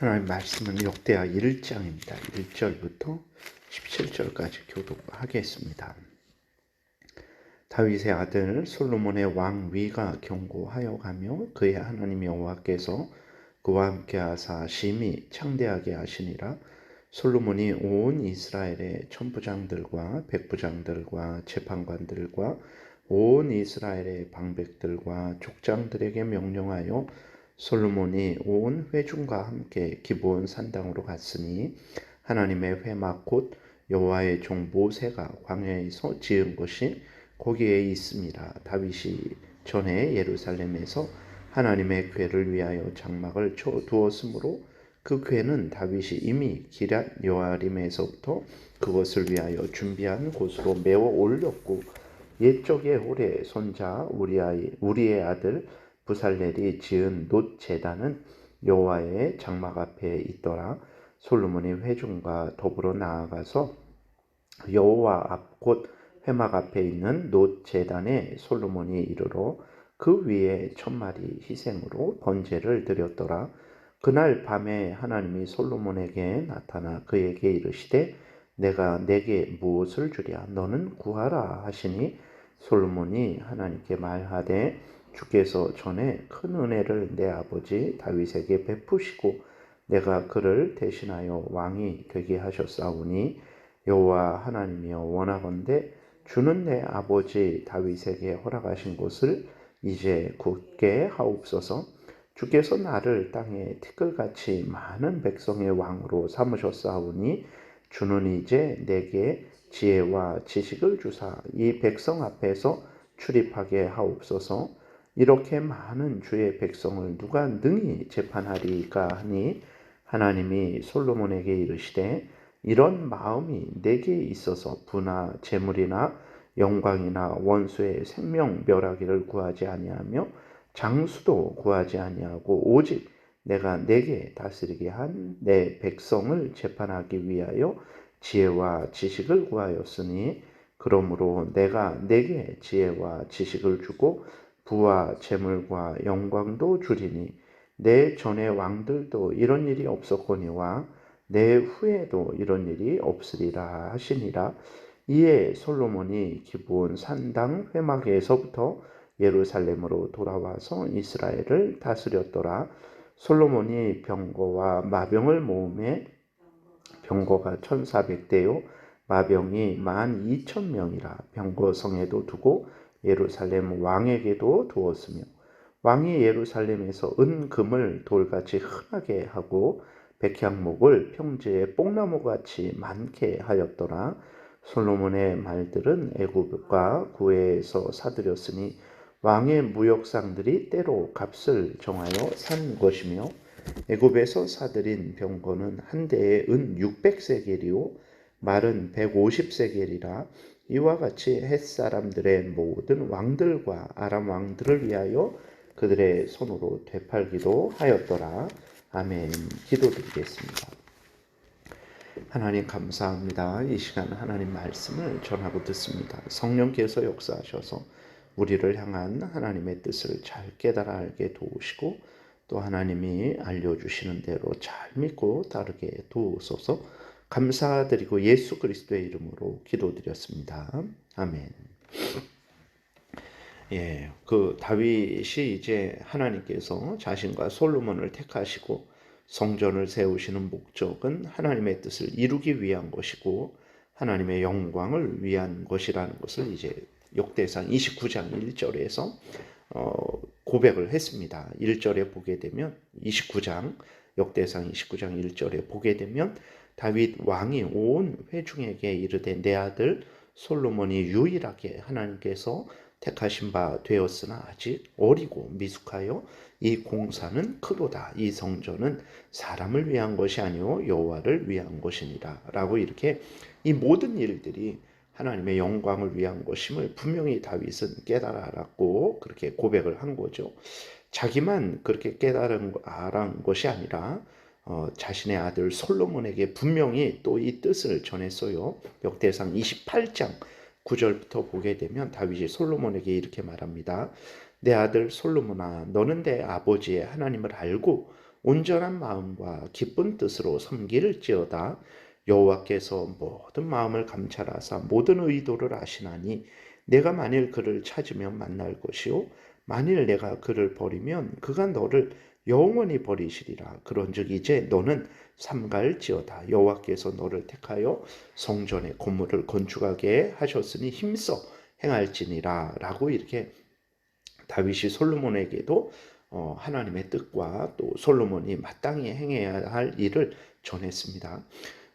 하나님 말씀은 역대하 1장입니다. 1절부터 17절까지 교독하겠습니다. 다윗의 아들 솔로몬의 왕위가 견고하여 가며 그의 하나님 여호와께서 그와 함께 하사 심히 창대하게 하시니라. 솔로몬이 온 이스라엘의 천부장들과 백부장들과 재판관들과 온 이스라엘의 방백들과 족장들에게 명령하여 솔로몬이 온 회중과 함께 기브온 산당으로 갔으니 하나님의 회막 곧 여호와의 종 모세가 광야에서 지은 것이 거기에 있습니다. 다윗이 전에 예루살렘에서 하나님의 궤를 위하여 장막을 쳐 두었으므로 그 궤는 다윗이 이미 기럇 여아림에서부터 그것을 위하여 준비한 곳으로 메워 올렸고 옛적에 후레 손자 우리의 아들 부살렐이 지은 놋 제단은 여호와의 장막 앞에 있더라. 솔로몬이 회중과 더불어 나아가서 여호와 앞 곧 회막 앞에 있는 놋 제단에 솔로몬이 이르러 그 위에 1000마리 희생으로 번제를 드렸더라. 그날 밤에 하나님이 솔로몬에게 나타나 그에게 이르시되 내가 내게 무엇을 주랴 너는 구하라 하시니 솔로몬이 하나님께 말하되 주께서 전에 큰 은혜를 내 아버지 다윗에게 베푸시고 내가 그를 대신하여 왕이 되게 하셨사오니 여호와 하나님이여 원하건대 주는 내 아버지 다윗에게 허락하신 것을 이제 굳게 하옵소서. 주께서 나를 땅에 티끌같이 많은 백성의 왕으로 삼으셨사오니 주는 이제 내게 지혜와 지식을 주사 이 백성 앞에서 출입하게 하옵소서. 이렇게 많은 주의 백성을 누가 능히 재판하리까 하니 하나님이 솔로몬에게 이르시되 이런 마음이 내게 있어서 부나 재물이나 영광이나 원수의 생명 멸하기를 구하지 아니하며 장수도 구하지 아니하고 오직 내가 내게 다스리게 한 내 백성을 재판하기 위하여 지혜와 지식을 구하였으니 그러므로 내가 내게 지혜와 지식을 주고 부와 재물과 영광도 주리니 내 전의 왕들도 이런 일이 없었거니와 내 후에도 이런 일이 없으리라 하시니라. 이에 솔로몬이 기브온 산당 회막에서부터 예루살렘으로 돌아와서 이스라엘을 다스렸더라. 솔로몬이 병거와 마병을 모음에 병거가 1400대요 마병이 12,000명이라 병거성에도 두고 예루살렘 왕에게도 두었으며 왕이 예루살렘에서 은금을 돌같이 흔하게 하고 백향목을 평지에 뽕나무같이 많게 하였더라. 솔로몬의 말들은 애굽과 구해에서 사들였으니 왕의 무역상들이 때로 값을 정하여 산 것이며 애굽에서 사들인 병거는 한 대에 은 600세겔이요 말은 150세겔이라. 이와 같이 헷사람들의 모든 왕들과 아람 왕들을 위하여 그들의 손으로 되팔기도 하였더라. 아멘. 기도드리겠습니다. 하나님 감사합니다. 이 시간 하나님 말씀을 전하고 듣습니다. 성령께서 역사하셔서 우리를 향한 하나님의 뜻을 잘 깨달아 알게 도우시고 또 하나님이 알려주시는 대로 잘 믿고 따르게 도우소서. 감사드리고 예수 그리스도의 이름으로 기도드렸습니다. 아멘. 그 다윗이 이제 하나님께서 자신과 솔로몬을 택하시고 성전을 세우시는 목적은 하나님의 뜻을 이루기 위한 것이고 하나님의 영광을 위한 것이라는 것을 이제 역대상 29장 1절에서 고백을 했습니다. 1절에 보게 되면 29장 역대상 29장 1절에 보게 되면 다윗 왕이 온 회중에게 이르되 내 아들 솔로몬이 유일하게 하나님께서 택하신 바 되었으나 아직 어리고 미숙하여 이 공사는 크도다. 이 성전은 사람을 위한 것이 아니요 여호와를 위한 것이니라 라고 이렇게 이 모든 일들이 하나님의 영광을 위한 것임을 분명히 다윗은 깨달아 알았고 그렇게 고백을 한 거죠. 자기만 그렇게 깨달은 것이 아니라 자신의 아들 솔로몬에게 분명히 또 이 뜻을 전했어요. 역대상 28장 9절부터 보게 되면 다윗이 솔로몬에게 이렇게 말합니다. 내 아들 솔로몬아 너는 내 아버지의 하나님을 알고 온전한 마음과 기쁜 뜻으로 섬길지어다. 여호와께서 모든 마음을 감찰하사 모든 의도를 아시나니 내가 만일 그를 찾으면 만날 것이요 만일 내가 그를 버리면 그가 너를 영원히 버리시리라. 그런즉 이제 너는 삼가할지어다. 여호와께서 너를 택하여 성전의 건물을 건축하게 하셨으니 힘써 행할지니라. 라고 이렇게 다윗이 솔로몬에게도 하나님의 뜻과 또 솔로몬이 마땅히 행해야 할 일을 전했습니다.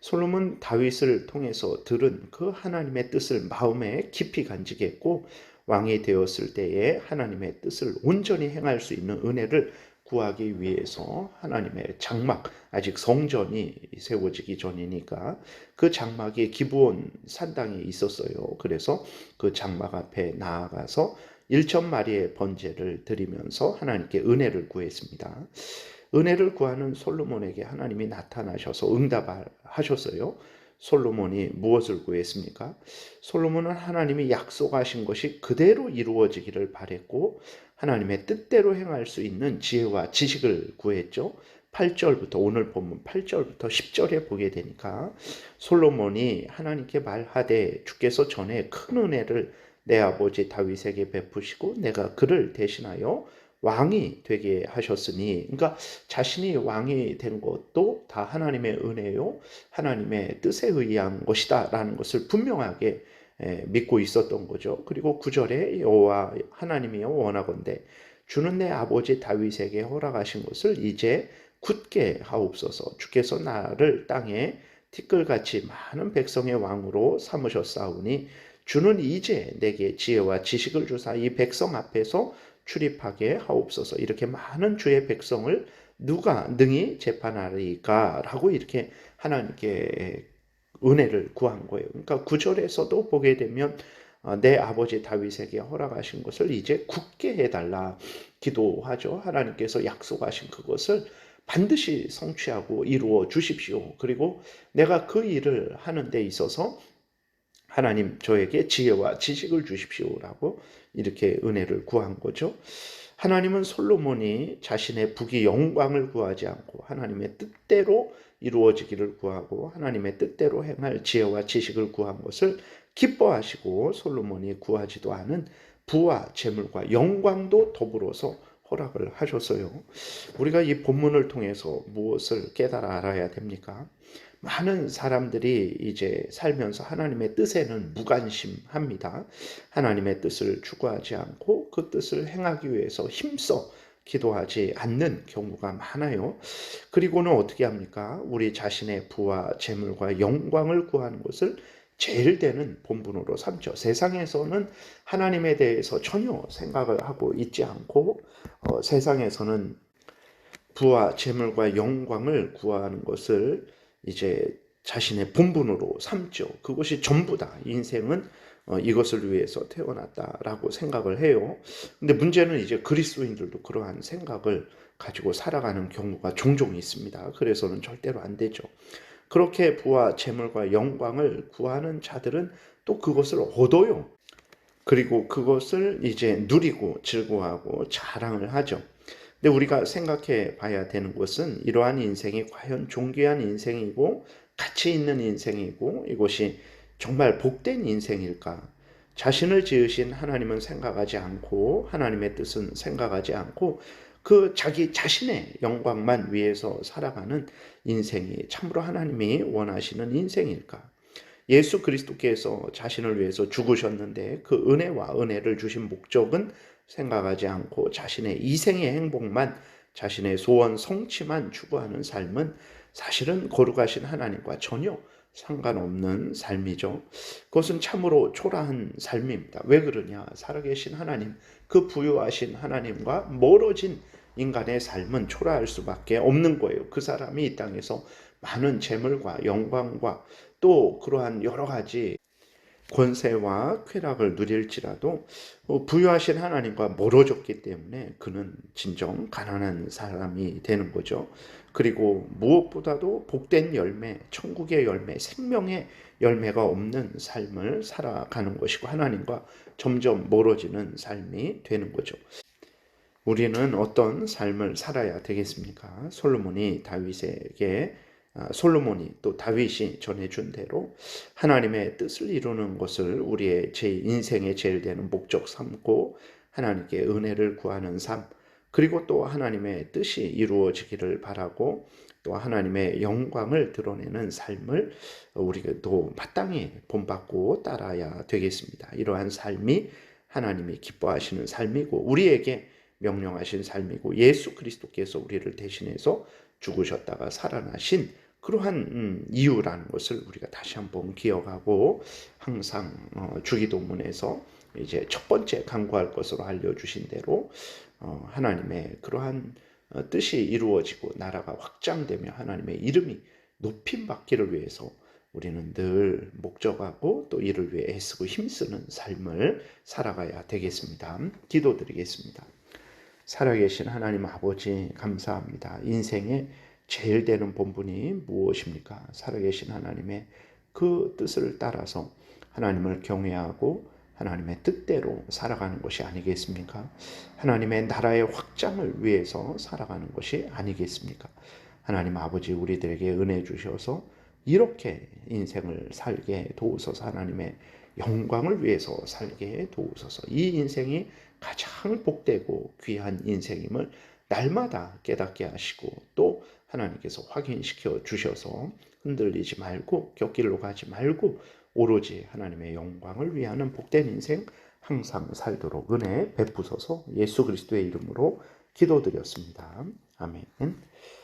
솔로몬 다윗을 통해서 들은 그 하나님의 뜻을 마음에 깊이 간직했고 왕이 되었을 때에 하나님의 뜻을 온전히 행할 수 있는 은혜를 구하기 위해서 하나님의 장막, 아직 성전이 세워지기 전이니까 그 장막이 기브온 산당에 있었어요. 그래서 그 장막 앞에 나아가서 1,000마리의 번제를 드리면서 하나님께 은혜를 구했습니다. 은혜를 구하는 솔로몬에게 하나님이 나타나셔서 응답하셨어요. 솔로몬이 무엇을 구했습니까? 솔로몬은 하나님이 약속하신 것이 그대로 이루어지기를 바랬고 하나님의 뜻대로 행할 수 있는 지혜와 지식을 구했죠. 8절부터 오늘 본문 8절부터 10절에 보게 되니까 솔로몬이 하나님께 말하되 주께서 전에 큰 은혜를 내 아버지 다윗에게 베푸시고 내가 그를 대신하여 왕이 되게 하셨으니, 그러니까 자신이 왕이 된 것도 다 하나님의 은혜요 하나님의 뜻에 의한 것이다 라는 것을 분명하게 믿고 있었던 거죠. 그리고 9절에 여호와 하나님이여 원하건대 주는 내 아버지 다윗에게 허락하신 것을 이제 굳게 하옵소서. 주께서 나를 땅에 티끌같이 많은 백성의 왕으로 삼으셨사오니 주는 이제 내게 지혜와 지식을 주사 이 백성 앞에서 출입하게 하옵소서. 이렇게 많은 주의 백성을 누가 능히 재판하리까? 라고 이렇게 하나님께 은혜를 구한 거예요. 그러니까 9절에서도 보게 되면 내 아버지 다윗에게 허락하신 것을 이제 굳게 해달라 기도하죠. 하나님께서 약속하신 그것을 반드시 성취하고 이루어 주십시오. 그리고 내가 그 일을 하는 데 있어서 하나님 저에게 지혜와 지식을 주십시오라고 이렇게 은혜를 구한 거죠. 하나님은 솔로몬이 자신의 부귀 영광을 구하지 않고 하나님의 뜻대로 이루어지기를 구하고 하나님의 뜻대로 행할 지혜와 지식을 구한 것을 기뻐하시고 솔로몬이 구하지도 않은 부와 재물과 영광도 더불어서 허락을 하셨어요. 우리가 이 본문을 통해서 무엇을 깨달아 알아야 됩니까? 많은 사람들이 이제 살면서 하나님의 뜻에는 무관심합니다. 하나님의 뜻을 추구하지 않고 그 뜻을 행하기 위해서 힘써 기도하지 않는 경우가 많아요. 그리고는 어떻게 합니까? 우리 자신의 부와 재물과 영광을 구하는 것을 제일 되는 본분으로 삼죠. 세상에서는 하나님에 대해서 전혀 생각을 하고 있지 않고 세상에서는 부와 재물과 영광을 구하는 것을 이제 자신의 본분으로 삼죠. 그것이 전부다. 인생은 이것을 위해서 태어났다라고 생각을 해요. 근데 문제는 이제 그리스도인들도 그러한 생각을 가지고 살아가는 경우가 종종 있습니다. 그래서는 절대로 안 되죠. 그렇게 부와 재물과 영광을 구하는 자들은 또 그것을 얻어요. 그리고 그것을 이제 누리고 즐거워하고 자랑을 하죠. 근데 우리가 생각해 봐야 되는 것은 이러한 인생이 과연 존귀한 인생이고 가치 있는 인생이고 이것이 정말 복된 인생일까? 자신을 지으신 하나님은 생각하지 않고 하나님의 뜻은 생각하지 않고 그 자기 자신의 영광만 위해서 살아가는 인생이 참으로 하나님이 원하시는 인생일까? 예수 그리스도께서 자신을 위해서 죽으셨는데 그 은혜와 은혜를 주신 목적은 생각하지 않고 자신의 이생의 행복만, 자신의 소원 성취만 추구하는 삶은 사실은 거룩하신 하나님과 전혀 상관없는 삶이죠. 그것은 참으로 초라한 삶입니다. 왜 그러냐? 살아계신 하나님, 그 부유하신 하나님과 멀어진 인간의 삶은 초라할 수밖에 없는 거예요. 그 사람이 이 땅에서 많은 재물과 영광과 또 그러한 여러 가지 권세와 쾌락을 누릴지라도 부유하신 하나님과 멀어졌기 때문에 그는 진정 가난한 사람이 되는 거죠. 그리고 무엇보다도 복된 열매, 천국의 열매, 생명의 열매가 없는 삶을 살아가는 것이고 하나님과 점점 멀어지는 삶이 되는 거죠. 우리는 어떤 삶을 살아야 되겠습니까? 솔로몬이 또 다윗이 전해준 대로 하나님의 뜻을 이루는 것을 우리의 인생의 제일 되는 목적 삼고 하나님께 은혜를 구하는 삶, 그리고 또 하나님의 뜻이 이루어지기를 바라고 또 하나님의 영광을 드러내는 삶을 우리가 또 마땅히 본받고 따라야 되겠습니다. 이러한 삶이 하나님이 기뻐하시는 삶이고 우리에게 명령하신 삶이고 예수 그리스도께서 우리를 대신해서 죽으셨다가 살아나신 그러한 이유라는 것을 우리가 다시 한번 기억하고 항상 주기도문에서 이제 첫 번째 간구할 것으로 알려주신 대로 하나님의 그러한 뜻이 이루어지고 나라가 확장되며 하나님의 이름이 높임 받기를 위해서 우리는 늘 목적하고 또 이를 위해 애쓰고 힘쓰는 삶을 살아가야 되겠습니다. 기도드리겠습니다. 살아계신 하나님 아버지 감사합니다. 인생의 제일 되는 본분이 무엇입니까? 살아계신 하나님의 그 뜻을 따라서 하나님을 경외하고 하나님의 뜻대로 살아가는 것이 아니겠습니까? 하나님의 나라의 확장을 위해서 살아가는 것이 아니겠습니까? 하나님 아버지 우리들에게 은혜 주셔서 이렇게 인생을 살게 도우소서. 하나님의 영광을 위해서 살게 도우소서. 이 인생이 가장 복되고 귀한 인생임을 날마다 깨닫게 하시고 또 하나님께서 확인시켜 주셔서 흔들리지 말고 곁길로 가지 말고 오로지 하나님의 영광을 위하는 복된 인생 항상 살도록 은혜 베푸소서. 예수 그리스도의 이름으로 기도드렸습니다. 아멘.